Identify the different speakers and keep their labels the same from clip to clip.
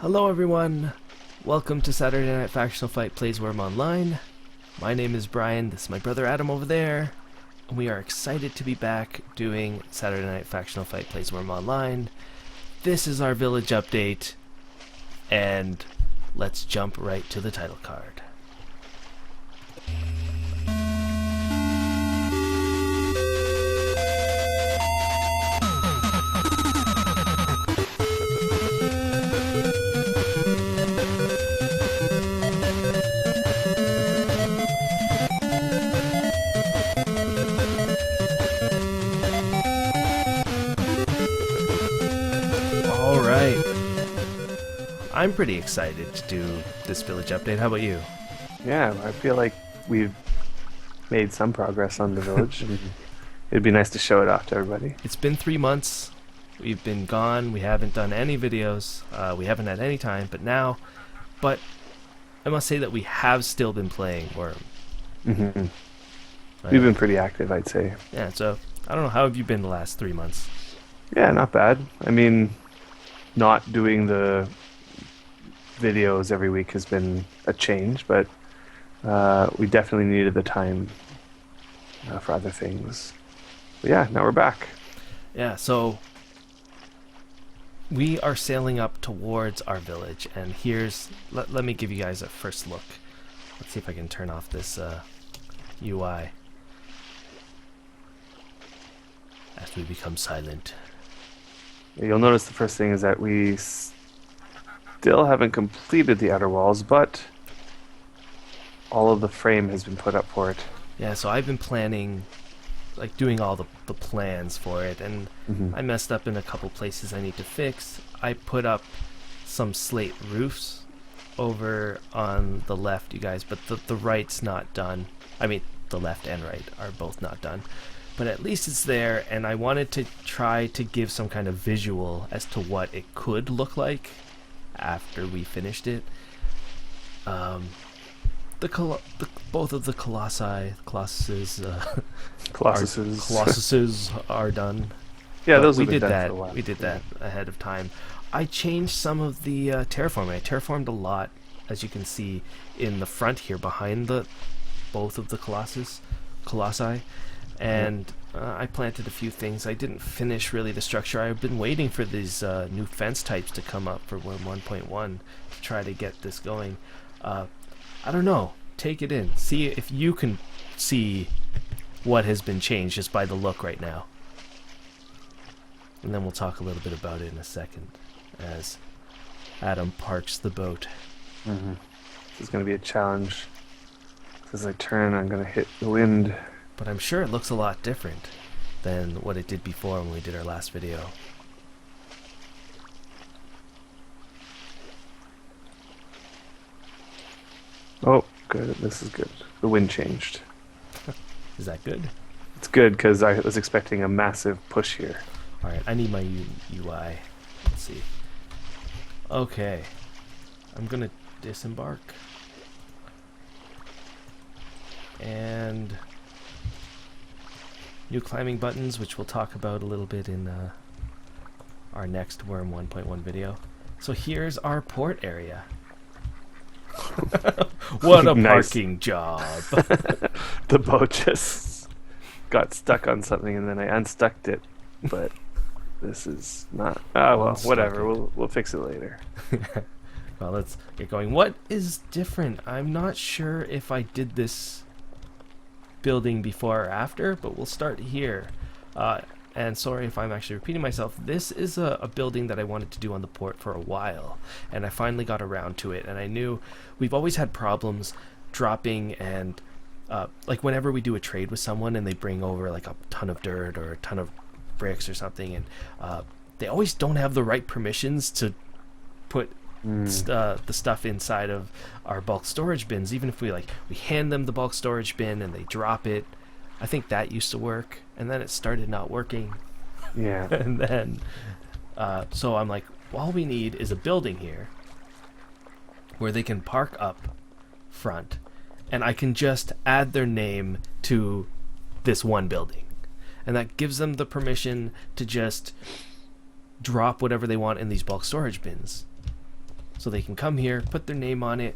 Speaker 1: Hello everyone, welcome to Saturday Night Factional Fight Plays Wurm Online. My name is Brian, this is my brother Adam over there, and we are excited to be back doing Saturday Night Factional Fight Plays Wurm Online. This is our village update, and let's jump right to the title card. I'm pretty excited to do this village update. How about you?
Speaker 2: Yeah, I feel like we've made some progress on the village, and it'd be nice to show it off to everybody.
Speaker 1: It's been 3 months. We've been gone. We haven't done any videos. We haven't had any time, but I must say that we have still been playing Wurm.
Speaker 2: Mm-hmm. We've been pretty active, I'd say.
Speaker 1: Yeah, so I don't know. How have you been the last 3 months?
Speaker 2: Yeah, not bad. I mean, not doing the videos every week has been a change, but we definitely needed the time for other things. But yeah, now we're back.
Speaker 1: Yeah, so we are sailing up towards our village, and here's let me give you guys a first look. Let's see if I can turn off this UI as we become silent.
Speaker 2: You'll notice the first thing is that we still haven't completed the outer walls, but all of the frame has been put up for it.
Speaker 1: Yeah, so I've been planning, like doing all the plans for it, and I messed up in a couple places I need to fix. I put up some slate roofs over on the left, you guys, but the right's not done. I mean, the left and right are both not done. But at least it's there, and I wanted to try to give some kind of visual as to what it could look like after we finished it. Both of the colossuses are done.
Speaker 2: Yeah, those
Speaker 1: we
Speaker 2: have been
Speaker 1: did
Speaker 2: done
Speaker 1: that.
Speaker 2: for a while.
Speaker 1: We did that ahead of time. I changed some of the terraforming. I terraformed a lot, as you can see in the front here, behind both of the colossi, and I planted a few things. I didn't finish really the structure. I've been waiting for these new fence types to come up for Wurm 1.1 to try to get this going. I don't know. Take it in. See if you can see what has been changed just by the look right now. And then we'll talk a little bit about it in a second as Adam parks the boat.
Speaker 2: This is going to be a challenge. As I turn, I'm going to hit the wind.
Speaker 1: But I'm sure it looks a lot different than what it did before when we did our last video.
Speaker 2: Oh, good. This is good. The wind changed.
Speaker 1: Is that good?
Speaker 2: It's good because I was expecting a massive push here.
Speaker 1: Alright, I need my UI. Let's see. Okay. I'm going to disembark. And new climbing buttons, which we'll talk about a little bit in our next Wurm 1.1 video. So here's our port area. What a parking job.
Speaker 2: The boat just got stuck on something and then I unstuck it, but this is not... Oh, well, whatever. We'll fix it later.
Speaker 1: Well, let's get going. What is different? I'm not sure if I did this building before or after, but we'll start here. And sorry if I'm actually repeating myself. This is a building that I wanted to do on the port for a while, and I finally got around to it. And I knew we've always had problems dropping and like whenever we do a trade with someone and they bring over like a ton of dirt or a ton of bricks or something, and they always don't have the right permissions to put the stuff inside of our bulk storage bins. Even if we hand them the bulk storage bin and they drop it, I think that used to work, and then it started not working.
Speaker 2: Yeah.
Speaker 1: And then so I'm like, well, all we need is a building here where they can park up front, and I can just add their name to this one building, and that gives them the permission to just drop whatever they want in these bulk storage bins. so they can come here, put their name on it,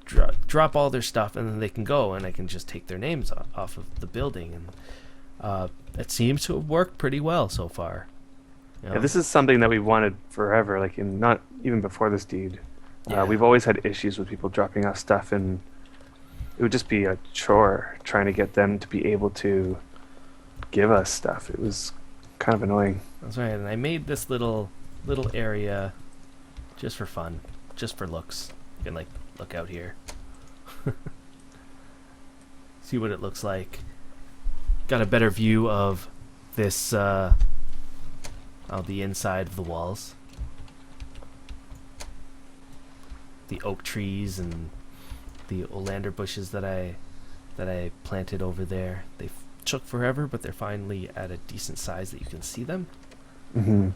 Speaker 1: drop all their stuff, and then they can go, and I can just take their names off of the building. And it seems to have worked pretty well so far. You know?
Speaker 2: Yeah, this is something that we wanted forever, like not even before this deed.
Speaker 1: Yeah.
Speaker 2: We've always had issues with people dropping off stuff, and it would just be a chore trying to get them to be able to give us stuff. It was kind of annoying.
Speaker 1: That's right, and I made this little area just for fun, just for looks. You can like look out here, see what it looks like. Got a better view of this, the inside of the walls, the oak trees and the oleander bushes that I planted over there. They took forever, but they're finally at a decent size that you can see them.
Speaker 2: Mm-hmm.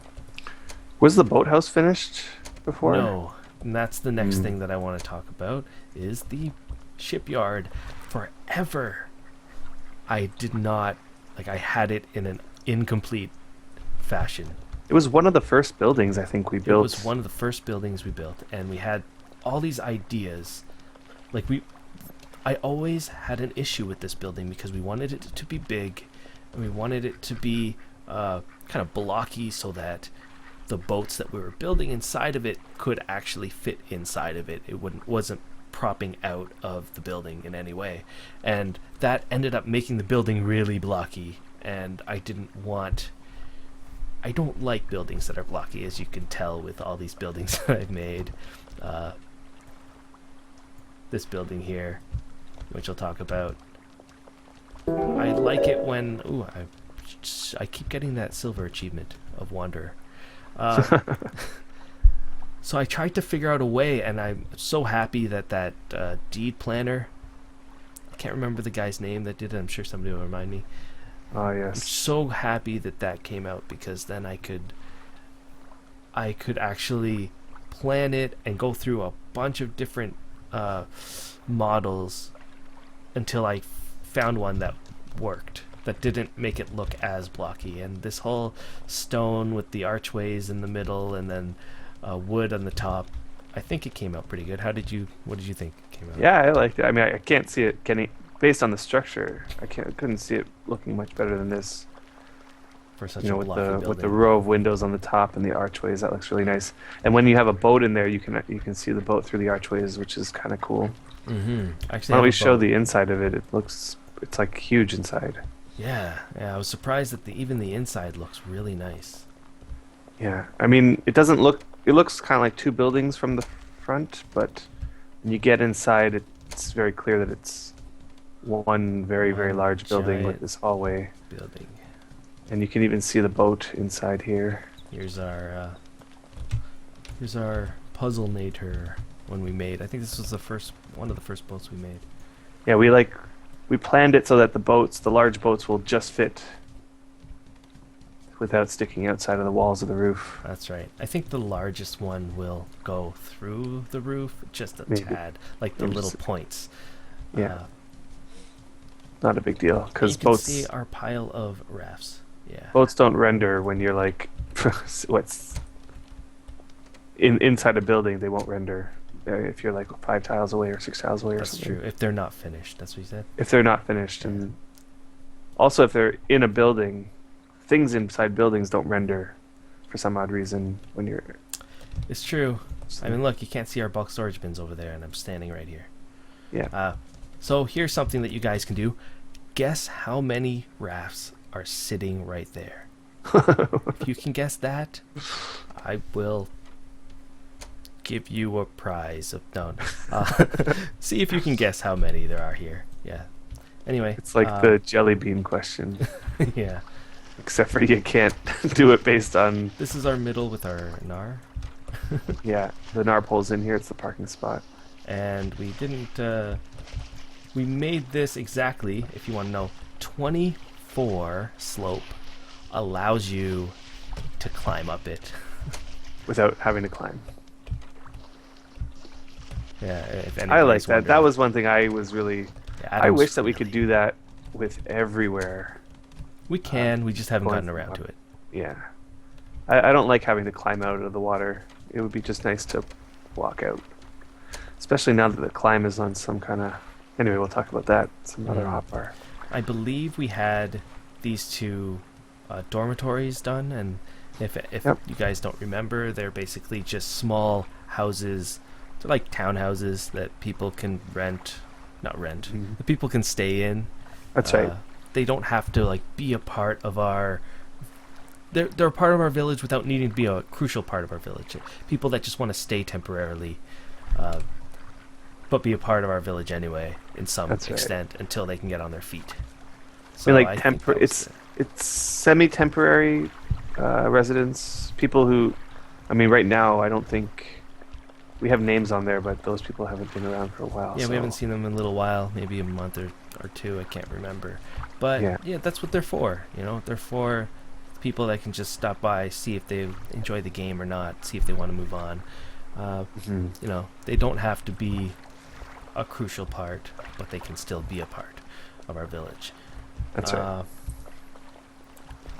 Speaker 2: Was the boathouse finished before?
Speaker 1: No, and that's the next thing that I want to talk about is the shipyard. Forever, I did not, I had it in an incomplete fashion.
Speaker 2: It was one of the first buildings I think we built.
Speaker 1: It was one of the first buildings we built, and we had all these ideas. I always had an issue with this building because we wanted it to be big, and we wanted it to be kind of blocky so that the boats that we were building inside of it could actually fit inside of it. It wasn't propping out of the building in any way, and that ended up making the building really blocky. And I don't like buildings that are blocky, as you can tell with all these buildings that I've made. This building here, which I'll talk about. I like it when... Ooh, I keep getting that silver achievement of Wanderer. So I tried to figure out a way, and I'm so happy that deed planner... I can't remember the guy's name that did it. I'm sure somebody will remind me.
Speaker 2: Oh,
Speaker 1: I'm
Speaker 2: yes.
Speaker 1: so happy that came out, because then I could actually plan it and go through a bunch of different models until I found one that worked, that didn't make it look as blocky. And this whole stone with the archways in the middle and then wood on the top, I think it came out pretty good. What did you think it came out?
Speaker 2: Yeah, I liked it. I mean, I can't see it getting, based on the structure, I couldn't see it looking much better than this.
Speaker 1: For such
Speaker 2: You know,
Speaker 1: a blocky building.
Speaker 2: with the row of windows on the top and the archways, that looks really nice. And when you have a boat in there, you can see the boat through the archways, which is kind of cool.
Speaker 1: Mm-hmm. Actually,
Speaker 2: Why don't we show the inside of it? It's like huge inside.
Speaker 1: Yeah. I was surprised that even the inside looks really nice.
Speaker 2: Yeah, I mean, it looks kind of like two buildings from the front, but when you get inside, it's very clear that it's one very, very large building with this hallway.
Speaker 1: Building.
Speaker 2: And you can even see the boat inside here.
Speaker 1: Here's our puzzle-nator one we made. I think this was one of the first boats we made.
Speaker 2: Yeah, we planned it so that the large boats will just fit without sticking outside of the walls of the roof.
Speaker 1: That's right. I think the largest one will go through the roof just a tad, like the little points.
Speaker 2: Yeah. Not a big deal, because boats...
Speaker 1: You can see our pile of rafts. Yeah.
Speaker 2: Boats don't render when you're like... inside a building, they won't render. If you're like 5 tiles away or 6 tiles away or something.
Speaker 1: That's true. If they're not finished, that's what you said?
Speaker 2: If they're not finished. And also, if they're in a building, things inside buildings don't render for some odd reason when you're...
Speaker 1: It's true. I mean, look, you can't see our bulk storage bins over there, and I'm standing right here.
Speaker 2: Yeah.
Speaker 1: So here's something that you guys can do. Guess how many rafts are sitting right there. If you can guess that, I will give you a prize of see if you can guess how many there are here. Yeah. Anyway,
Speaker 2: it's like the jelly bean question.
Speaker 1: Yeah.
Speaker 2: Except for you can't do it based on...
Speaker 1: This is our middle with our nar.
Speaker 2: Yeah, the nar pole's in here. It's the parking spot.
Speaker 1: And we didn't... we made this exactly, if you want to know, 24 slope allows you to climb up it.
Speaker 2: Without having to climb.
Speaker 1: Yeah, if
Speaker 2: I like that.
Speaker 1: wondering.
Speaker 2: That was one thing I was really...
Speaker 1: Yeah,
Speaker 2: I wish that we could do that with everywhere.
Speaker 1: We can, we just haven't gotten around to it.
Speaker 2: Yeah. I don't like having to climb out of the water it would be just nice to walk out, especially now that the climb is on some kind of. Anyway, we'll talk about that some other hotbar.
Speaker 1: I believe we had these two dormitories done, and if
Speaker 2: Yep.
Speaker 1: you guys don't remember, they're basically just small houses, they're like townhouses that people can not rent, that people can stay in.
Speaker 2: That's right.
Speaker 1: They don't have to like be a part of our. They're a part of our village without needing to be a crucial part of our village. People that just want to stay temporarily, but be a part of our village anyway, in some
Speaker 2: That's right.
Speaker 1: extent, until they can get on their feet.
Speaker 2: I mean, like
Speaker 1: I think that was
Speaker 2: it's semi-temporary residents, people who, I mean, right now I don't think we have names on there, but those people haven't been around for a while.
Speaker 1: yeah,
Speaker 2: so.
Speaker 1: we haven't seen them in a little while, maybe a month or two. I can't remember, but
Speaker 2: Yeah.
Speaker 1: yeah, that's what they're for. You know, they're for people that can just stop by, see if they enjoy the game or not, see if they want to move on.
Speaker 2: Mhm.
Speaker 1: You know, they don't have to be a crucial part, but they can still be a part of our village.
Speaker 2: That's right.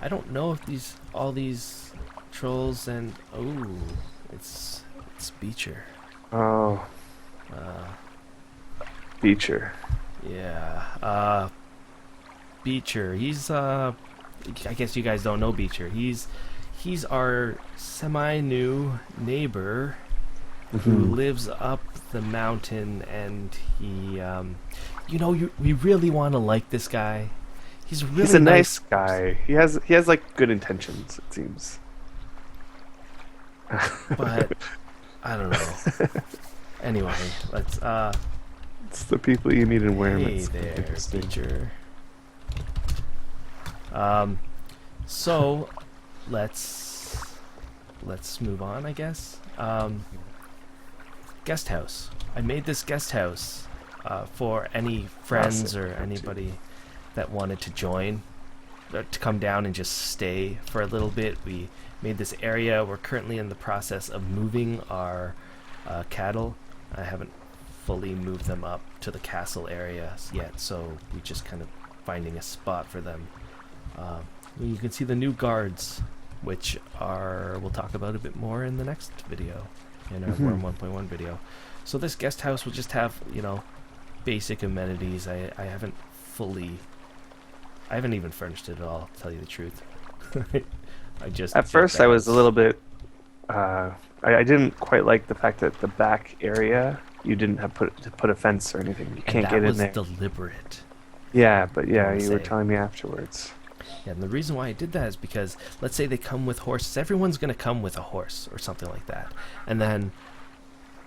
Speaker 1: I don't know if all these trolls and it's Beecher.
Speaker 2: Oh,
Speaker 1: Uh,
Speaker 2: Beecher.
Speaker 1: yeah, Beecher. He's I guess you guys don't know Beecher. He's our semi-new neighbor who
Speaker 2: Mhm.
Speaker 1: lives up the mountain, and he, we really want to like this guy. He's really
Speaker 2: He's a nice guy. He has like good intentions, it seems.
Speaker 1: but I don't know. Anyway, let's
Speaker 2: It's the people you meet in Wurm.
Speaker 1: hey
Speaker 2: It's
Speaker 1: there,
Speaker 2: interesting.
Speaker 1: Beecher. So let's move on, I guess. Guest house. I made this guest house for any friends or anybody that wanted to join, to come down and just stay for a little bit. We made this area. We're currently in the process of moving our cattle. I haven't fully moved them up to the castle area yet, so we're just kind of finding a spot for them. You can see the new guards, which we'll talk about a bit more in the next video, in our Wurm 1.1 video. So this guest house will just have, basic amenities. I haven't even furnished it at all, to tell you the truth. I just
Speaker 2: At first, I was a little bit. I didn't quite like the fact that the back area you didn't have to put a fence or anything. You can't get in there.
Speaker 1: That was deliberate.
Speaker 2: Yeah, but yeah,
Speaker 1: would
Speaker 2: you were
Speaker 1: say.
Speaker 2: telling me afterwards.
Speaker 1: Yeah, and the reason why I did that is because, let's say they come with horses. Everyone's going to come with a horse or something like that. And then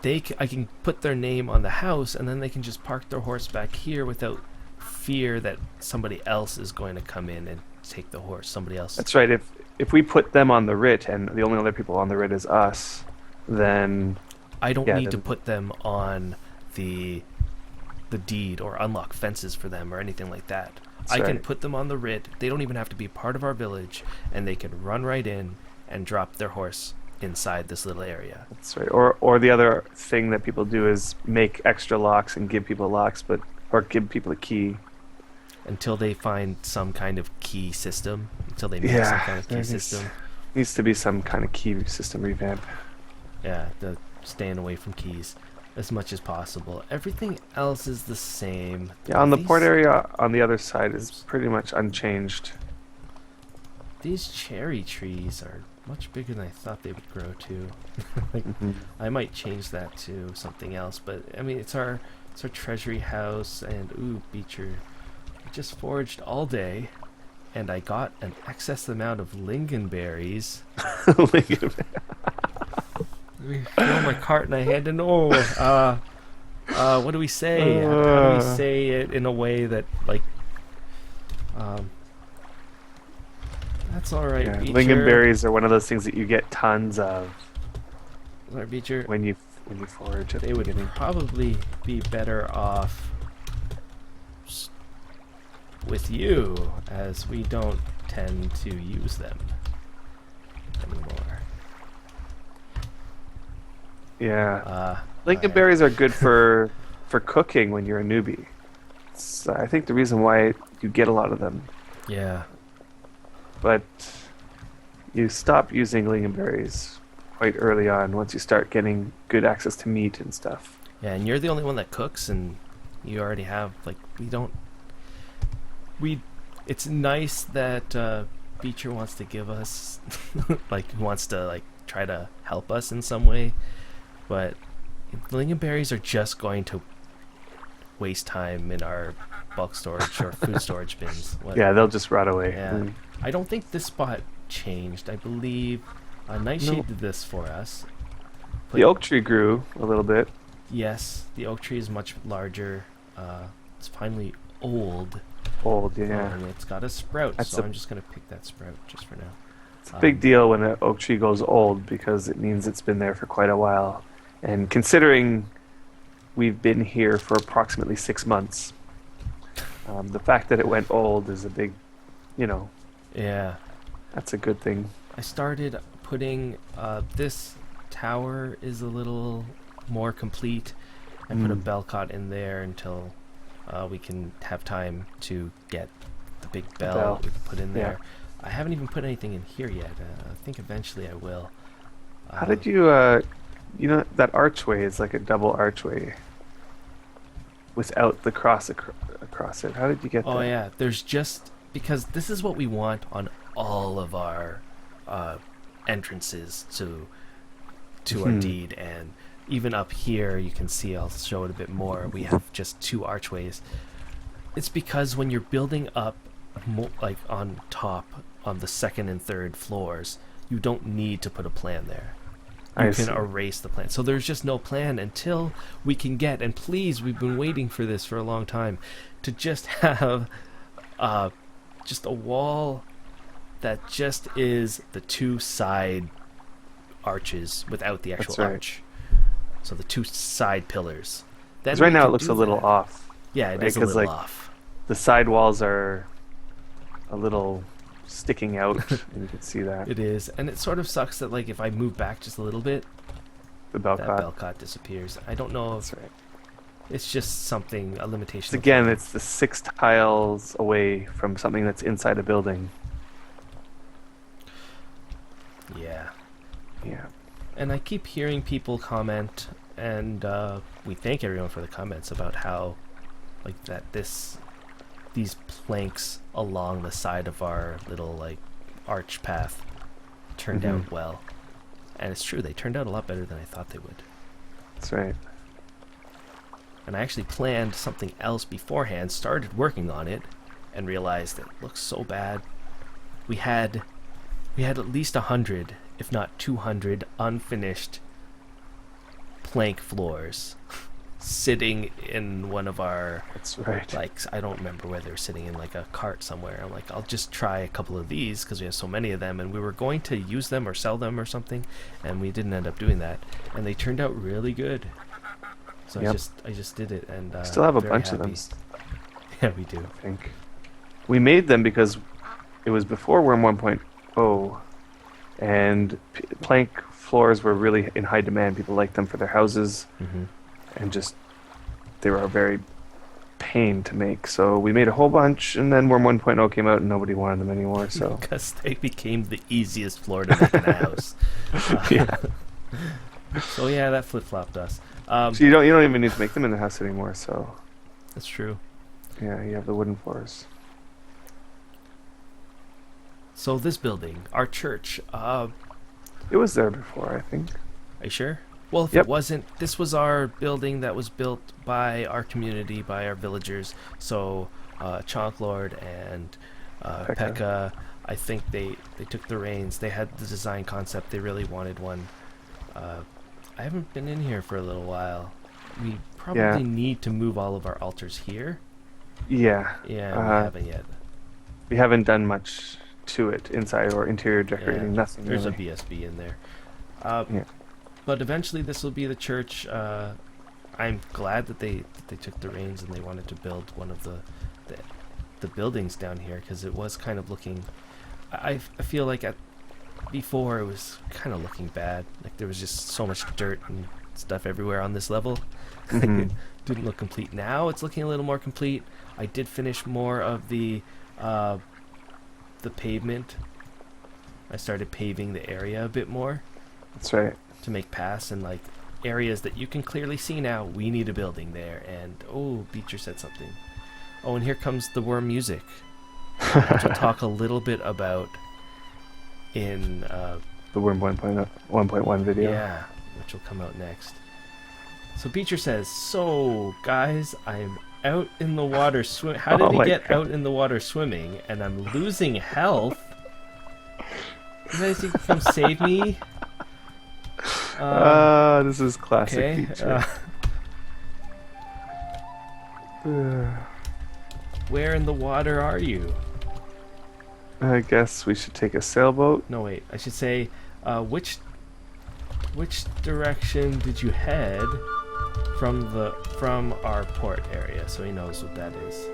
Speaker 1: I can put their name on the house, and then they can just park their horse back here without fear that somebody else is going to come in and take the horse. Somebody else.
Speaker 2: That's right. If we put them on the writ and the only other people on the writ is us, then
Speaker 1: I don't
Speaker 2: yeah,
Speaker 1: need to
Speaker 2: then-
Speaker 1: put them on the deed or unlock fences for them or anything like that.
Speaker 2: That's
Speaker 1: I can
Speaker 2: right.
Speaker 1: put them on the writ. They don't even have to be part of our village, and they can run right in and drop their horse inside this little area.
Speaker 2: That's right. Or the other thing that people do is make extra locks and give people locks, or give people a key.
Speaker 1: Until they find some kind of key system. Until they make some kind of key system.
Speaker 2: Needs to be some kind of key system revamp.
Speaker 1: Yeah, staying away from keys as much as possible. Everything else is the same.
Speaker 2: Yeah, on the
Speaker 1: These-
Speaker 2: port area on the other side is pretty much unchanged.
Speaker 1: These cherry trees are much bigger than I thought they would grow to. Like,
Speaker 2: Mhm.
Speaker 1: I might change that to something else, but I mean it's our treasury house, and Beecher. I just foraged all day, and I got an excess amount of lingonberries. Let me fill my cart and I had to know. What do we say? How do we say it in a way that that's all right,
Speaker 2: Yeah,
Speaker 1: Beecher.
Speaker 2: lingonberries are one of those things that you get tons of
Speaker 1: Sorry, Beecher.
Speaker 2: when you forage at
Speaker 1: They
Speaker 2: the
Speaker 1: would
Speaker 2: beginning.
Speaker 1: probably be better off with you, as we don't tend to use them anymore.
Speaker 2: Yeah, lingonberries are good for cooking when you're a newbie. I think the reason why you get a lot of them,
Speaker 1: Yeah.
Speaker 2: but you stop using lingonberries quite early on once you start getting good access to meat and stuff.
Speaker 1: Yeah, and you're the only one that cooks, and you already have like we don't we. It's nice that Beecher wants to give us like wants to like try to help us in some way, but lingonberries are just going to waste time in our bulk storage or food storage bins.
Speaker 2: Yeah, they'll just rot away.
Speaker 1: Yeah. I don't think this spot changed. I believe Nightshade did this for us.
Speaker 2: The oak tree grew a little bit.
Speaker 1: Yes, the oak tree is much larger. It's finally old.
Speaker 2: Old, yeah.
Speaker 1: And it's got a sprout, so I'm just going to pick that sprout just for now.
Speaker 2: It's a big deal when an oak tree goes old because it means it's been there for quite a while. And considering we've been here for approximately 6 months, the fact that it went old is a big,
Speaker 1: Yeah.
Speaker 2: that's a good thing.
Speaker 1: I started putting this tower is a little more complete. I put a bell cot in there until we can have time to get the big bell we can put in there. I haven't even put anything in here yet. I think eventually I will.
Speaker 2: How did you, that archway is like a double archway without the cross across it. How did you get that?
Speaker 1: Oh yeah, there's just, because this is what we want on all of our entrances to our deed, and even up here you can see, I'll show it a bit more, we have just 2 archways. It's because when you're building up like on top on the 2nd and 3rd floors, you don't need to put a plan there. You can erase the plan. So there's just no plan until we can get, and please, we've been waiting for this for a long time, to just have just a wall that just is the 2 side arches without the actual arch. So the 2 side pillars.
Speaker 2: Because right now it looks a little off.
Speaker 1: Yeah, it is a little off.
Speaker 2: The side walls are a little sticking out, and you can see that.
Speaker 1: It is, and it sort of sucks that like if I move back just a little bit,
Speaker 2: that
Speaker 1: bell cot disappears. I don't know if it's just something, a limitation.
Speaker 2: Again, it's the 6 tiles away from something that's inside a building.
Speaker 1: Yeah.
Speaker 2: Yeah.
Speaker 1: And I keep hearing people comment, and we thank everyone for the comments about how, like, that these planks along the side of our little like arch path turned out well, and it's true, they turned out a lot better than I thought they would.
Speaker 2: That's right.
Speaker 1: And I actually planned something else beforehand, started working on it, and realized it looks so bad. We had at least 100, if not 200, unfinished plank floors sitting in one of our...
Speaker 2: That's right.
Speaker 1: Like, I don't remember where they were sitting, in like a cart somewhere. I'm like, I'll just try a couple of these because we have so many of them, and we were going to use them or sell them or something, and we didn't end up doing that. And they turned out really good. So I just did it, and
Speaker 2: still have a bunch
Speaker 1: happy.
Speaker 2: of them.
Speaker 1: Yeah, we do.
Speaker 2: I think we made them because it was before Wurm 1.0, and plank floors were really in high demand. People liked them for their houses, and just they were a very pain to make. So we made a whole bunch, and then Wurm 1.0 came out, and nobody wanted them anymore. So
Speaker 1: because they became the easiest floor to make in a house.
Speaker 2: Yeah.
Speaker 1: So yeah, that flip flopped us.
Speaker 2: So you don't even need to make them in the house anymore. So
Speaker 1: that's true.
Speaker 2: Yeah, you have the wooden floors.
Speaker 1: So this building, our church,
Speaker 2: it was there before, I think.
Speaker 1: Are you sure? Well, if it wasn't, this was our building that was built by our community, by our villagers. So Chonk Lord and Pekka, I think they took the reins. They had the design concept. They really wanted one. I haven't been in here for a little while. We probably need to move all of our altars here.
Speaker 2: Yeah.
Speaker 1: Yeah, we haven't yet.
Speaker 2: We haven't done much to it inside or interior decorating. Nothing.
Speaker 1: There's
Speaker 2: really.
Speaker 1: a BSB in there. But eventually this will be the church. I'm glad that they took the reins and they wanted to build one of the buildings down here, because it was kind of looking... I feel like before it was kind of looking bad. Like there was just so much dirt and stuff everywhere on this level. It didn't look complete. Now it's looking a little more complete. I did finish more of the pavement. I started paving the area a bit more.
Speaker 2: That's right.
Speaker 1: to make paths and like areas that you can clearly see now. We need a building there. And oh, Beecher said something. Oh, and here comes the Wurm music, which we'll talk a little bit about in
Speaker 2: The Wurm 1.1 video.
Speaker 1: yeah, which will come out next. So Beecher says, "So guys, I'm out in the water swim. How did
Speaker 2: Oh
Speaker 1: he
Speaker 2: my
Speaker 1: get
Speaker 2: God.
Speaker 1: out in the water swimming? And I'm losing health. You guys can come save me."
Speaker 2: This is classic
Speaker 1: Okay.
Speaker 2: feature.
Speaker 1: Where in the water are you?
Speaker 2: I guess we should take a sailboat.
Speaker 1: No, wait. I should say, which direction did you head from our port area? So he knows what that is.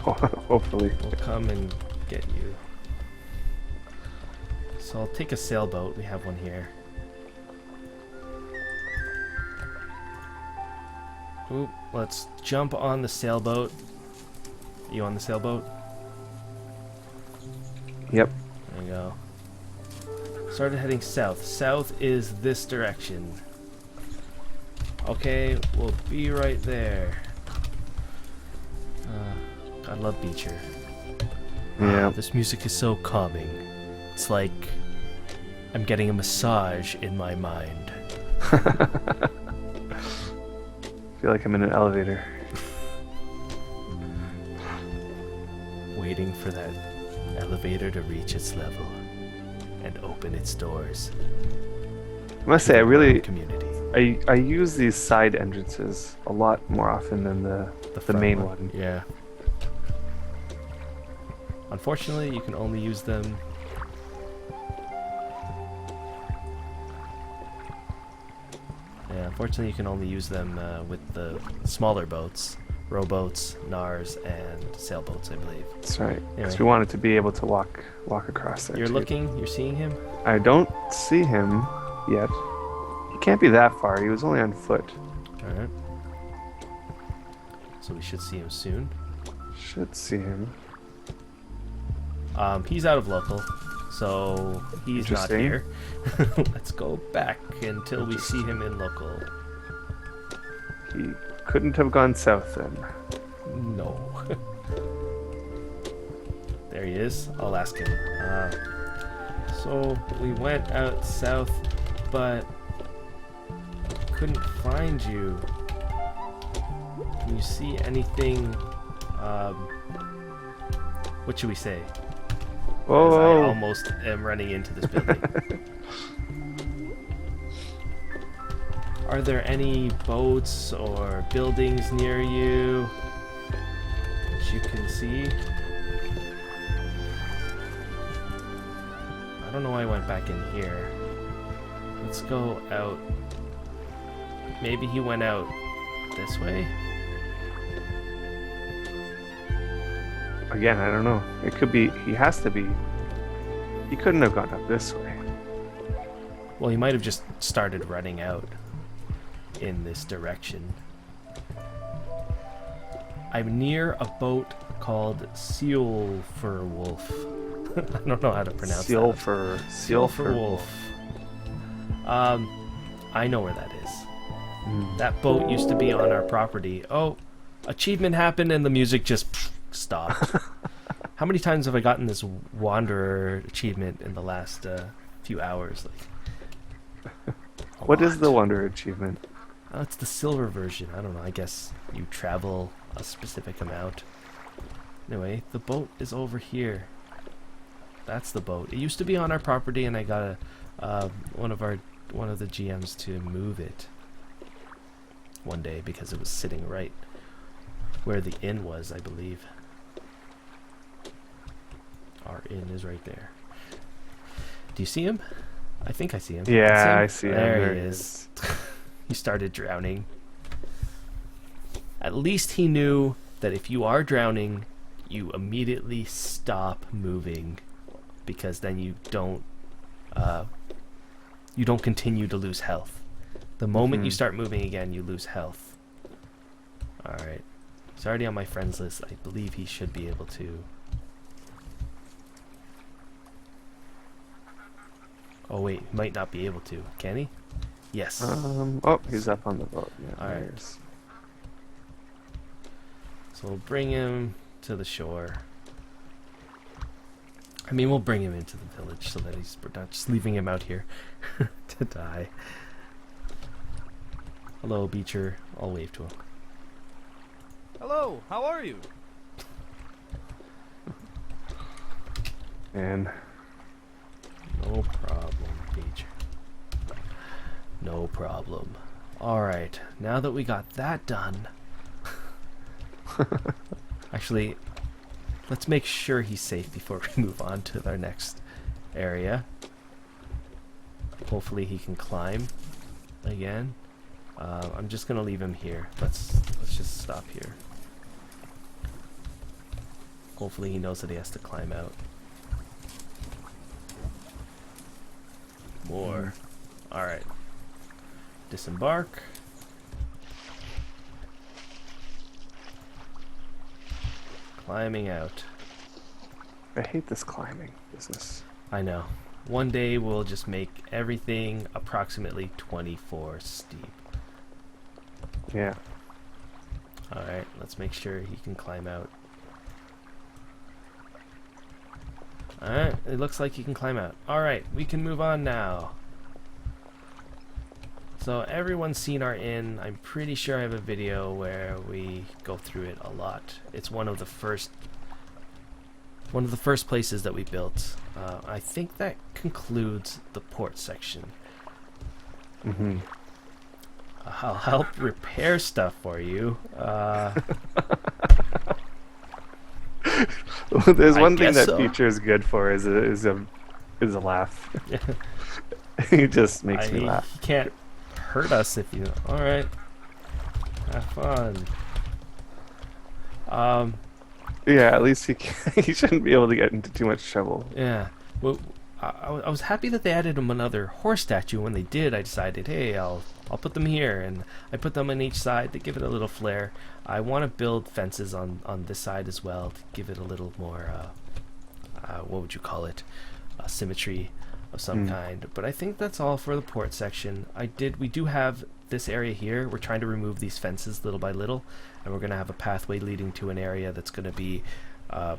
Speaker 2: Hopefully.
Speaker 1: We'll come and get you. So I'll take a sailboat. We have one here. Oop, let's jump on the sailboat. You on the sailboat?
Speaker 2: Yep.
Speaker 1: There you go. Started heading south. South is this direction. Okay, we'll be right there. I love Beecher.
Speaker 2: Yeah.
Speaker 1: This music is so calming. It's like I'm getting a massage in my mind.
Speaker 2: I feel like I'm in an elevator.
Speaker 1: Waiting for that elevator to reach its level and open its doors.
Speaker 2: I must say, I really
Speaker 1: community.
Speaker 2: I use these side entrances a lot more often than the
Speaker 1: front
Speaker 2: main one.
Speaker 1: Yeah. Unfortunately, you can only use them. Yeah, unfortunately, you can only use them with the smaller boats, rowboats, nars, and sailboats, I believe.
Speaker 2: That's right. Because
Speaker 1: Anyway.
Speaker 2: we wanted to be able to walk across there.
Speaker 1: You're
Speaker 2: too.
Speaker 1: looking, you're seeing him?
Speaker 2: I don't see him yet. He can't be that far. He was only on foot.
Speaker 1: Alright. So we should see him soon.
Speaker 2: Should see him.
Speaker 1: He's out of local, so he's not
Speaker 2: Interesting.
Speaker 1: here. Let's go back until we see him in local.
Speaker 2: He couldn't have gone south then.
Speaker 1: No. There he is. I'll ask him. So we went out south, but couldn't find you. Can you see anything? What should we say? As I
Speaker 2: Oh,
Speaker 1: almost am running into this building. Are there any boats or buildings near you that you can see? I don't know why I went back in here. Let's go out. Maybe he went out this way?
Speaker 2: again, I don't know. It could be. He has to be. He couldn't have gone up this way.
Speaker 1: Well, he might have just started running out in this direction. I'm near a boat called Sealfurwolf. I don't know how to pronounce that.
Speaker 2: Sealfurwolf.
Speaker 1: I know where that is. That boat used to be on our property. Oh, achievement happened and the music just stopped. How many times have I gotten this Wanderer achievement in the last few hours?
Speaker 2: What is the Wanderer achievement?
Speaker 1: Oh, it's the silver version. I don't know. I guess you travel a specific amount. Anyway, the boat is over here. That's the boat. It used to be on our property, and I got one of the GMs to move it one day because it was sitting right where the inn was, I believe. Our inn is right there. Do you see him? I think I see him.
Speaker 2: Yeah,
Speaker 1: That's him?
Speaker 2: I see him.
Speaker 1: There he is. He started drowning. At least he knew that if you are drowning, you immediately stop moving, because then you don't continue to lose health. The moment you start moving again, you lose health. Alright. He's already on my friends list. I believe he should be able to. Oh wait, he might not be able to. Can he? Yes.
Speaker 2: Oh, he's up on the boat. Yeah,
Speaker 1: All right.
Speaker 2: there he is.
Speaker 1: So we'll bring him to the shore. I mean, we'll bring him into the village so that we're not just leaving him out here to die. Hello, Beecher. I'll wave to him.
Speaker 3: Hello, how are you?
Speaker 2: And
Speaker 1: No problem, Beecher. No problem. Alright, now that we got that done... Actually, let's make sure he's safe before we move on to our next area. Hopefully he can climb again. I'm just gonna leave him here. Let's just stop here. Hopefully he knows that he has to climb out. More. Alright. Disembark. Climbing out.
Speaker 2: I hate this climbing business.
Speaker 1: I know. One day we'll just make everything approximately 24 steep.
Speaker 2: Yeah.
Speaker 1: Alright, let's make sure he can climb out. Alright, it looks like he can climb out. Alright, we can move on now. So everyone's seen our inn. I'm pretty sure I have a video where we go through it a lot. It's one of the first places that we built. I think that concludes the port section.
Speaker 2: Mm-hmm.
Speaker 1: I'll help repair stuff for you.
Speaker 2: There's
Speaker 1: I
Speaker 2: one thing
Speaker 1: guess
Speaker 2: that
Speaker 1: so.
Speaker 2: Beecher is good for is a laugh. He just makes me laugh.
Speaker 1: He can't hurt us if you... Alright. Have fun.
Speaker 2: Yeah, at least he shouldn't be able to get into too much trouble.
Speaker 1: Yeah. Well, I was happy that they added him another horse statue. When they did, I decided, hey, I'll put them here, and I put them on each side to give it a little flair. I want to build fences on this side as well to give it a little more, what would you call it, symmetry of some kind. But I think that's all for the port section. We do have this area here. We're trying to remove these fences little by little, and we're going to have a pathway leading to an area that's going to be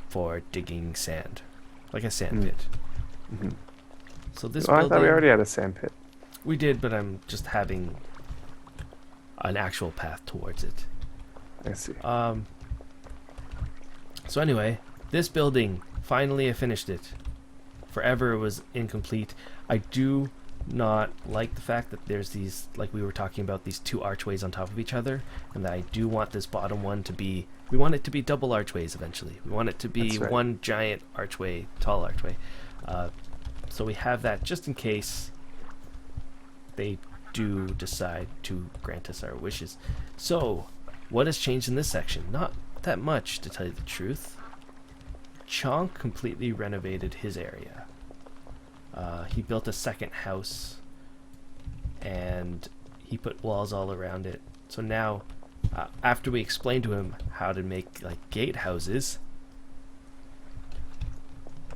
Speaker 1: for digging sand, like a sand pit.
Speaker 2: Mm-hmm.
Speaker 1: So this
Speaker 2: Oh, I
Speaker 1: building,
Speaker 2: thought we already had a sand pit.
Speaker 1: we did, but I'm just having an actual path towards it.
Speaker 2: I see.
Speaker 1: So anyway, this building, finally I finished it. Forever it was incomplete. I do not like the fact that there's these, like we were talking about, these two archways on top of each other, and that I do want this bottom one to be, we want it to be double archways eventually. We want it to be
Speaker 2: That's right.
Speaker 1: one giant archway, tall archway. So we have that just in case they do decide to grant us our wishes. So, what has changed in this section? Not that much, to tell you the truth. Chonk completely renovated his area. He built a second house, and he put walls all around it. So now, after we explained to him how to make like gatehouses,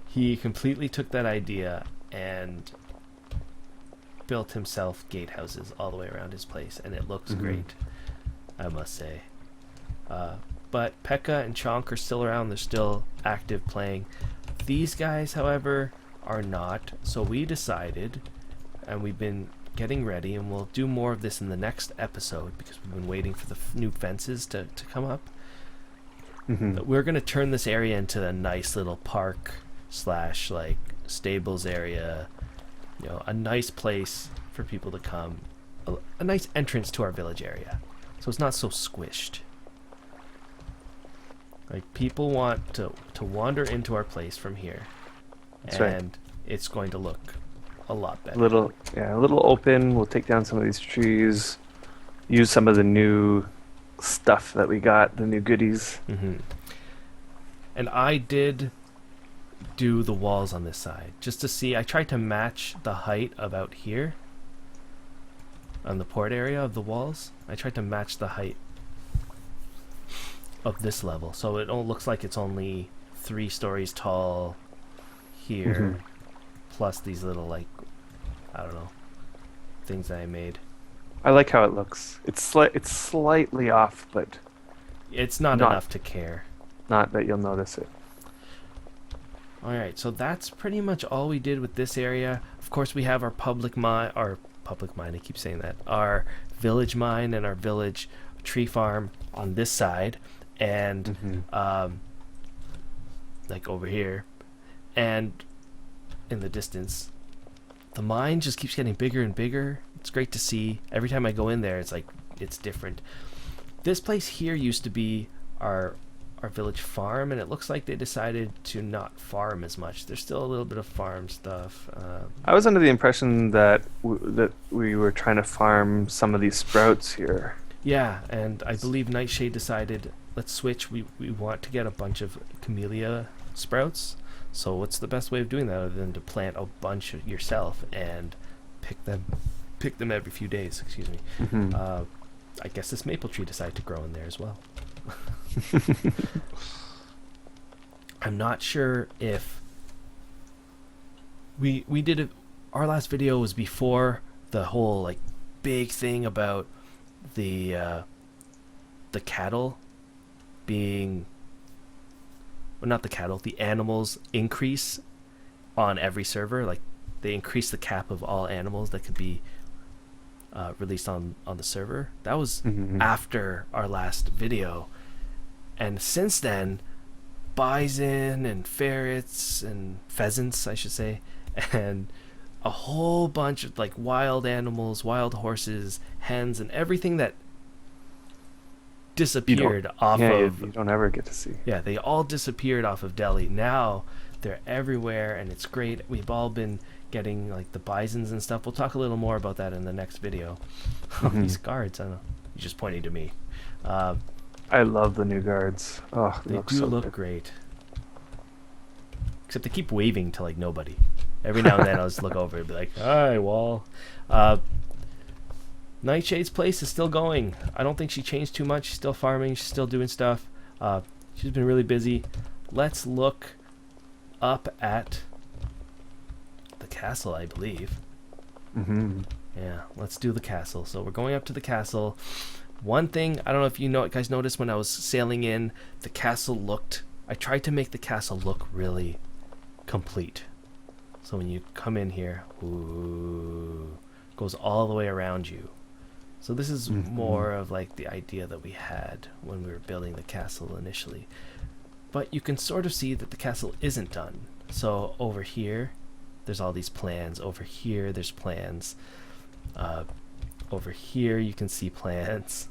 Speaker 1: he completely took that idea and built himself gatehouses all the way around his place, and it looks great, I must say. But Pekka and Chonk are still around. They're still active playing. These guys, however, are not. So we decided, and we've been getting ready, and we'll do more of this in the next episode because we've been waiting for the new fences to come up. But we're going to turn this area into a nice little park / like stables area, you know, a nice place for people to come, a nice entrance to our village area, so it's not so squished. Like, people want to wander into our place from here.
Speaker 2: That's
Speaker 1: and
Speaker 2: right.
Speaker 1: It's going to look a lot better.
Speaker 2: A little open. We'll take down some of these trees, use some of the new stuff that we got, the new goodies.
Speaker 1: And I did do the walls on this side just to see. I tried to match the height of out here on the port area of the walls. I tried to match the height of this level, so it all looks like it's only 3 stories tall here, plus these little like I don't know, things that I made.
Speaker 2: I like how it looks. It's slightly off, but
Speaker 1: It's not enough to care.
Speaker 2: not that you'll notice it.
Speaker 1: Alright, so that's pretty much all we did with this area. Of course, we have our public mine, I keep saying that, our village mine and our village tree farm on this side, and like over here, and in the distance. The mine just keeps getting bigger and bigger. It's great to see. Every time I go in there, it's like, it's different. This place here used to be our village farm, and it looks like they decided to not farm as much. There's still a little bit of farm stuff.
Speaker 2: I was under the impression that we were trying to farm some of these sprouts here.
Speaker 1: Yeah, and I believe Nightshade decided, let's switch. We want to get a bunch of camellia sprouts. So what's the best way of doing that other than to plant a bunch yourself and pick them every few days? Excuse me. I guess this maple tree decided to grow in there as well. I'm not sure if we did it. Our last video was before the whole like big thing about the cattle being, well, not the cattle, the animals increase on every server. Like they increase the cap of all animals that could be released on the server. That was after our last video, and since then bison and ferrets and pheasants, I should say, and a whole bunch of like wild animals, wild horses, hens, and everything that disappeared off of
Speaker 2: you don't ever get to see.
Speaker 1: Yeah, they all disappeared off of Delhi. Now they're everywhere, and it's great. We've all been getting like the bisons and stuff. We'll talk a little more about that in the next video. These guards, I don't know. You're just pointing to me.
Speaker 2: I love the new guards. Oh,
Speaker 1: they do look great. Except they keep waving to like nobody. Every now and then I'll just look over and be like, "Hi, wall." Nightshade's place is still going. I don't think she changed too much. She's still farming. She's still doing stuff. She's been really busy. Let's look up at the castle, I believe. Yeah, let's do the castle. So we're going up to the castle. One thing, I don't know if you guys noticed when I was sailing in, the castle looked, I tried to make the castle look really complete. So when you come in here, ooh, goes all the way around you. So this is more of like the idea that we had when we were building the castle initially. But you can sort of see that the castle isn't done. So over here, there's all these plans. Over here, there's plans. Over here, you can see plans.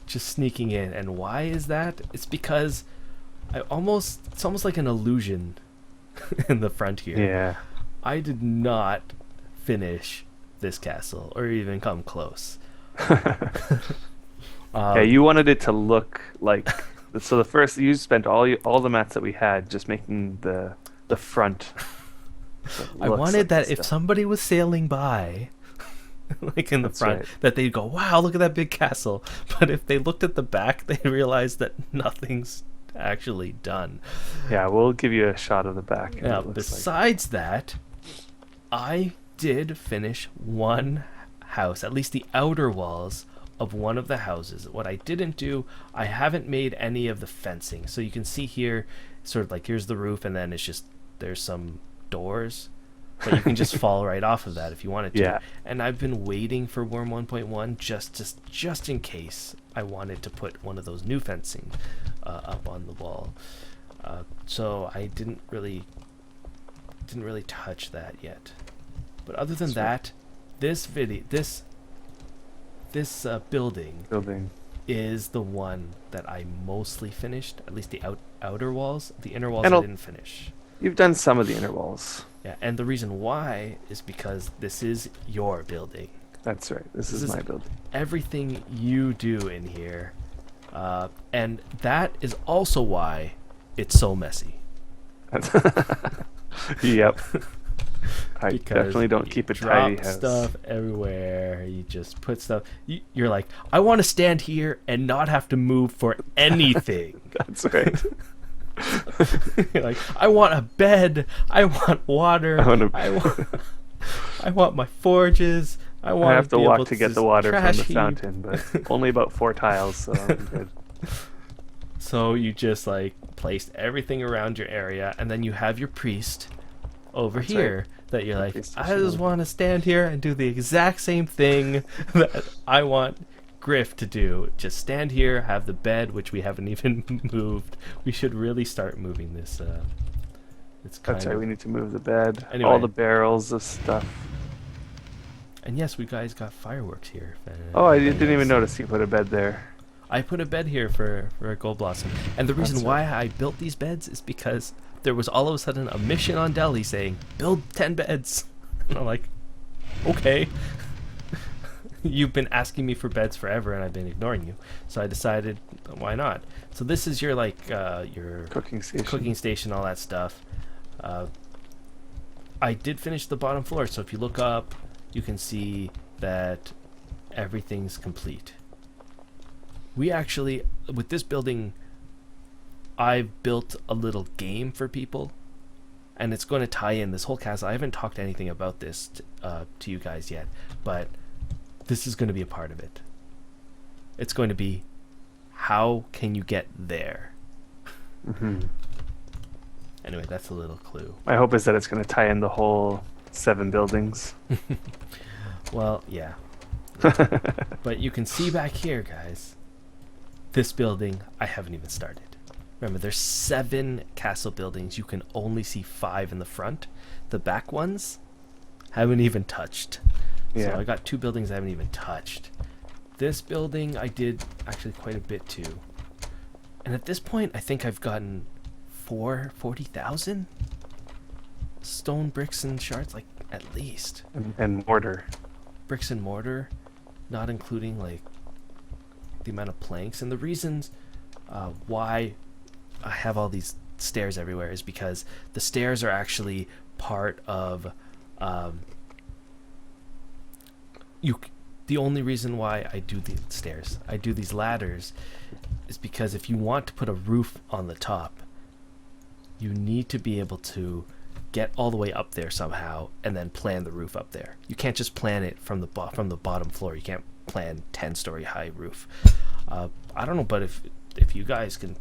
Speaker 1: Just sneaking in. And why is that? It's because it's almost like an illusion in the front here.
Speaker 2: Yeah.
Speaker 1: I did not finish this castle or even come close.
Speaker 2: Yeah, you wanted it to look like so the first you spent all the mats that we had just making the front.
Speaker 1: I wanted that if somebody was sailing by like in the front, that they'd go, "Wow, look at that big castle." But if they looked at the back, they realized that nothing's actually done.
Speaker 2: Yeah, we'll give you a shot of the back.
Speaker 1: Now, besides that, I did finish one house, at least the outer walls of one of the houses. What I didn't do, I haven't made any of the fencing. So you can see here, sort of like here's the roof, and then it's just there's some doors, but you can just fall right off of that if you wanted to.
Speaker 2: Yeah.
Speaker 1: And I've been waiting for Wurm 1.1 just in case I wanted to put one of those new fencing up on the wall. So I didn't really touch that yet. But other than that, this building is the one that I mostly finished. At least the outer walls. The inner walls I didn't finish.
Speaker 2: You've done some of the inner walls.
Speaker 1: Yeah, and the reason why is because this is your building.
Speaker 2: That's right. This is my building. Everything
Speaker 1: you do in here. And that is also why it's so messy.
Speaker 2: Yep. I definitely don't keep a tidy house.
Speaker 1: Stuff everywhere. You just put stuff. You're like, I want to stand here and not have to move for anything.
Speaker 2: That's right.
Speaker 1: You're like, I want a bed. I want water. I want my forges. I want
Speaker 2: I have to
Speaker 1: be
Speaker 2: walk
Speaker 1: able
Speaker 2: to get
Speaker 1: just
Speaker 2: the water from
Speaker 1: trash
Speaker 2: the
Speaker 1: heap.
Speaker 2: fountain, but only about 4 tiles, so I'm good.
Speaker 1: So you just like placed everything around your area, and then you have your priest over
Speaker 2: That's
Speaker 1: here that you're
Speaker 2: The
Speaker 1: like,
Speaker 2: priest
Speaker 1: I
Speaker 2: is
Speaker 1: just
Speaker 2: shield.
Speaker 1: want to stand here and do the exact same thing that I want Griff to do. Just stand here, have the bed, which we haven't even moved. We should really start moving this. It's kind
Speaker 2: That's right,
Speaker 1: of.
Speaker 2: we need to move the bed.
Speaker 1: Anyway.
Speaker 2: All the barrels of stuff.
Speaker 1: And yes, we guys got fireworks here.
Speaker 2: Oh, I
Speaker 1: Very
Speaker 2: didn't even
Speaker 1: nice.
Speaker 2: notice you put a bed there.
Speaker 1: I put a bed here for a gold blossom, and the reason
Speaker 2: That's
Speaker 1: why I built these beds is because there was all of a sudden a mission on Delhi saying build 10 beds, and I'm like, okay. You've been asking me for beds forever, and I've been ignoring you, so I decided why not. So this is your like your
Speaker 2: Cooking station.
Speaker 1: cooking station, all that stuff. I did finish the bottom floor, so if you look up, you can see that everything's complete. We actually, with this building, I've built a little game for people, and it's going to tie in this whole castle. I haven't talked anything about this to you guys yet, but this is going to be a part of it. It's going to be, how can you get there?
Speaker 2: Hmm.
Speaker 1: Anyway, that's a little clue.
Speaker 2: My hope is that it's going to tie in the whole 7 buildings.
Speaker 1: Well, yeah. But you can see back here, guys, this building I haven't even started. Remember, there's 7 castle buildings. You can only see 5 in the front. The back ones haven't even touched.
Speaker 2: Yeah.
Speaker 1: So I got 2 buildings I haven't even touched. This building I did actually quite a bit too. And at this point, I think I've gotten 40,000 stone bricks and shards, like at least.
Speaker 2: And mortar.
Speaker 1: Bricks and mortar, not including like the amount of planks. And the reasons why I have all these stairs everywhere is because the stairs are actually part of the only reason why I do the stairs, I do these ladders, is because if you want to put a roof on the top, you need to be able to get all the way up there somehow and then plan the roof up there. You can't just plan it from the bottom floor. You can't plan 10-story high roof. I don't know, but if you guys can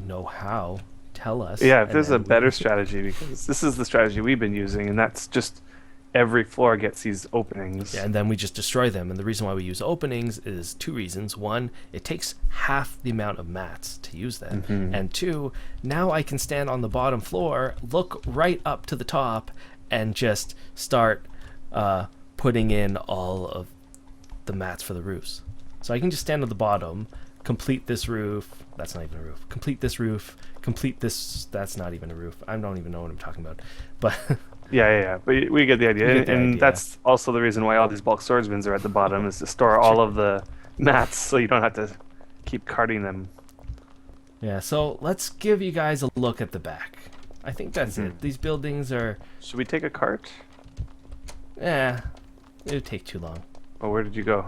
Speaker 1: know how, tell us.
Speaker 2: Yeah, if
Speaker 1: and
Speaker 2: there's a
Speaker 1: then we
Speaker 2: better
Speaker 1: can-
Speaker 2: strategy, because this is the strategy we've been using, and that's just every floor gets these openings.
Speaker 1: Yeah, and then we just destroy them. And the reason why we use openings is 2 reasons. 1, it takes half the amount of mats to use them.
Speaker 2: Mhm.
Speaker 1: And 2, now I can stand on the bottom floor, look right up to the top, and just start putting in all of the mats for the roofs. So I can just stand on the bottom, complete this roof. That's not even a roof. Complete this roof. Complete this. That's not even a roof. I don't even know what I'm talking about. But
Speaker 2: Yeah. But we get the idea.
Speaker 1: You get the
Speaker 2: And
Speaker 1: idea.
Speaker 2: that's also the reason why all these bulk storage bins are at the bottom, is to store all of the mats so you don't have to keep carting them.
Speaker 1: yeah, so let's give you guys a look at the back. I think that's it. These buildings are,
Speaker 2: Should we take a cart?
Speaker 1: it would take too long.
Speaker 2: Oh, where did you go?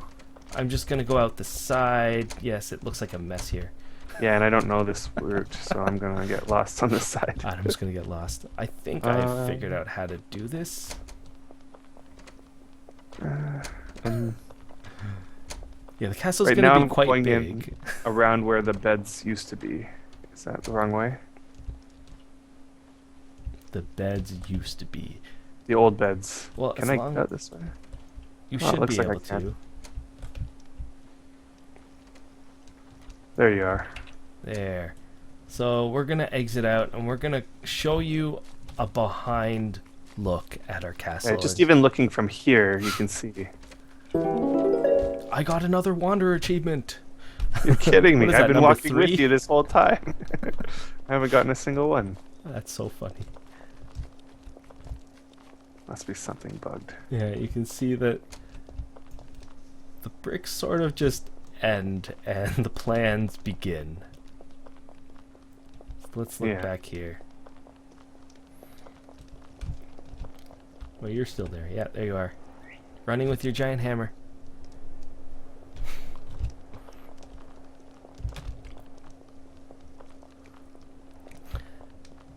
Speaker 1: I'm just going to go out the side. Yes, it looks like a mess here.
Speaker 2: Yeah, and I don't know this route, so I'm going to get lost on this side.
Speaker 1: I'm just going to get lost. I think I figured out how to do this.
Speaker 2: Um,
Speaker 1: Yeah, the castle's
Speaker 2: Right
Speaker 1: going
Speaker 2: now
Speaker 1: to be
Speaker 2: I'm
Speaker 1: quite
Speaker 2: going
Speaker 1: big.
Speaker 2: in around where the beds used to be. Is that the wrong way?
Speaker 1: The beds used to be.
Speaker 2: The old beds.
Speaker 1: Well,
Speaker 2: Can
Speaker 1: as
Speaker 2: I
Speaker 1: long
Speaker 2: get out this way?
Speaker 1: you
Speaker 2: Oh, it
Speaker 1: should
Speaker 2: looks
Speaker 1: be
Speaker 2: like I
Speaker 1: able
Speaker 2: can.
Speaker 1: to.
Speaker 2: There you are.
Speaker 1: There. So we're going to exit out, and we're going to show you a behind look at our castle.
Speaker 2: Yeah, just even looking from here, you can see.
Speaker 1: I got another Wanderer achievement.
Speaker 2: You're kidding
Speaker 1: What
Speaker 2: me.
Speaker 1: is
Speaker 2: I've
Speaker 1: that,
Speaker 2: been
Speaker 1: number
Speaker 2: walking
Speaker 1: 3?
Speaker 2: with you this whole time. I haven't gotten a single one.
Speaker 1: That's so funny.
Speaker 2: Must be something bugged.
Speaker 1: Yeah, you can see that the bricks sort of just end and the plans begin. Let's look
Speaker 2: Yeah.
Speaker 1: back here. Well, you're still there. Yeah, there you are. Running with your giant hammer.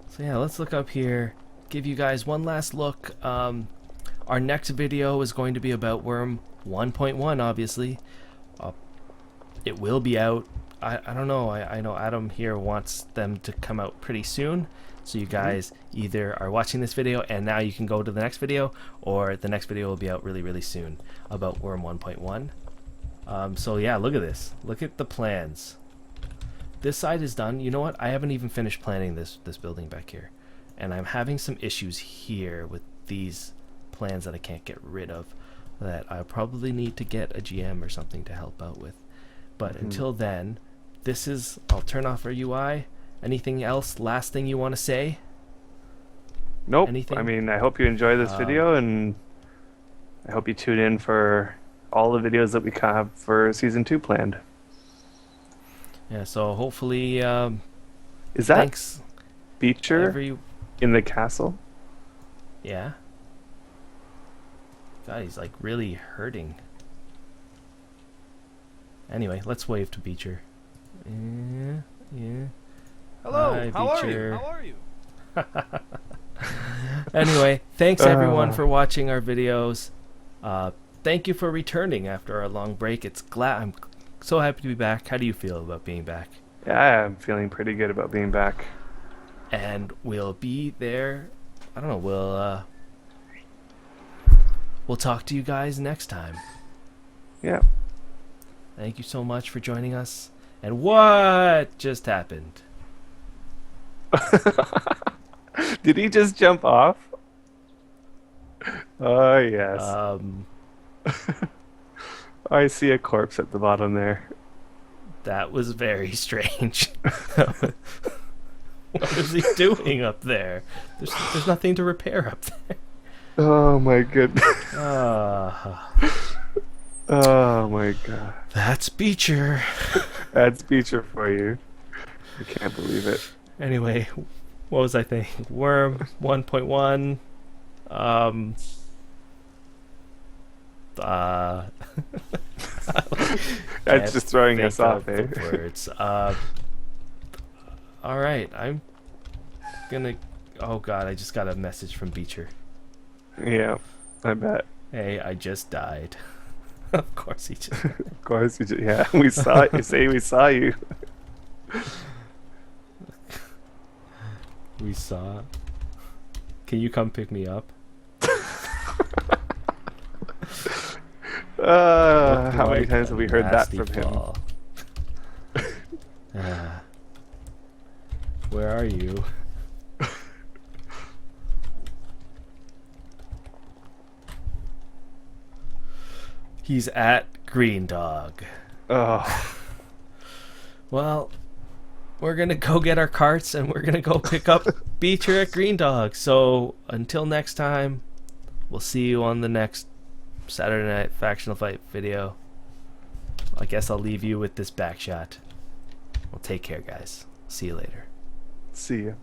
Speaker 1: So yeah, let's look up here. Give you guys one last look. Our Our next video is going to be about Wurm 1.1, obviously. It will be out. I don't know. I know Adam here wants them to come out pretty soon. So you guys either are watching this video and now you can go to the next video, or the next video will be out really, really soon about Wurm 1.1. So yeah, look at this. Look at the plans. This side is done. You know what? I haven't even finished planning this building back here. And I'm having some issues here with these plans that I can't get rid of, that I probably need to get a GM or something to help out with. But until then, this is, I'll turn off our UI. Anything else? Last thing you want to say?
Speaker 2: Nope.
Speaker 1: Anything?
Speaker 2: I mean, I hope you enjoy this video, and I hope you tune in for all the videos that we have for Season 2 planned.
Speaker 1: Yeah, so hopefully,
Speaker 2: Is that
Speaker 1: thanks.
Speaker 2: Beecher in the castle?
Speaker 1: Yeah. God, he's like really hurting. Anyway, let's wave to Beecher. Yeah.
Speaker 3: Hello,
Speaker 1: Hi,
Speaker 3: how are you?
Speaker 1: Beecher.
Speaker 3: How are you?
Speaker 1: Anyway, thanks everyone for watching our videos. Thank you for returning after our long break. I'm so happy to be back. How do you feel about being back?
Speaker 2: Yeah, I'm feeling pretty good about being back.
Speaker 1: And we'll be there. I don't know. We'll talk to you guys next time.
Speaker 2: Yeah.
Speaker 1: Thank you so much for joining us. And what just happened?
Speaker 2: Did he just jump off? Oh, yes. I see a corpse at the bottom there.
Speaker 1: That was very strange. What is he doing up there? There's nothing to repair up there.
Speaker 2: Oh my goodness. Oh my god.
Speaker 1: That's Beecher.
Speaker 2: That's Beecher for you. I can't believe it.
Speaker 1: Anyway, what was I thinking? Wurm 1.1.
Speaker 2: That's just throwing us off, eh?
Speaker 1: Words. All right, I'm gonna. Oh God, I just got a message from Beecher.
Speaker 2: Yeah, I bet.
Speaker 1: Hey, I just died. Of course he just.
Speaker 2: Of course, you just, yeah. We saw. You say we saw you.
Speaker 1: We saw. Can you come pick me up?
Speaker 2: How many times have we heard that from him?
Speaker 1: Where are you? He's at Green Dog.
Speaker 2: Oh.
Speaker 1: Well, we're gonna go get our carts and we're gonna go pick up Beecher at Green Dog. So until next time, we'll see you on the next Saturday Night Factional Fight video. I guess I'll leave you with this back shot. Well, take care, guys. See you later.
Speaker 2: See ya.